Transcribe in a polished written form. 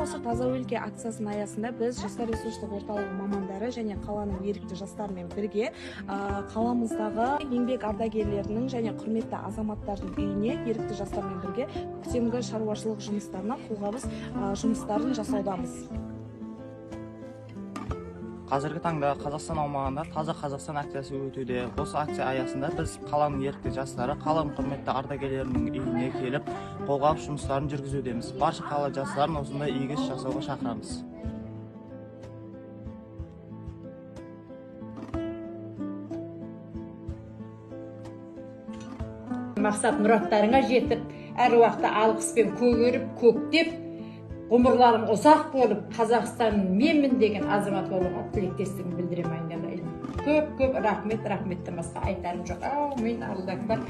осы таза өлке акциясының аясында біз жастар ресурстық орталығы мамандары және қаланың ерікті жастарымен бірге қаламыздағы еңбек ардагерлерінің және құрметті азаматтардың үйіне ерікті жастармен бірге көктемгі шаруашылық жұмыстарына қолғабыс жұмыстарын жасаудамыз. Қазіргі таңда Қазақстан аумағында таза Қазақстан акциясы өтуде. Осы акция аясында біз қаланың ерікті жастары, қаланың құрметті ардагерлерінің үйіне келіп, қолғабыс жұмыстарын жүргізудеміз. Барша қала жастарын осындай игі іс жасауға шақырамыз. Мақсат мұраттарыңа жетіп, әр уақытта алғыспен көгеріп, көктеп, ғұмырларың ұзақ болып, Қазақстанның менмін деген азамат болуға тілектестігін білдіремін айналайын. Көп рахмет, рахметтен басқа айтарым жоқ. Әумин, Аллах акбар.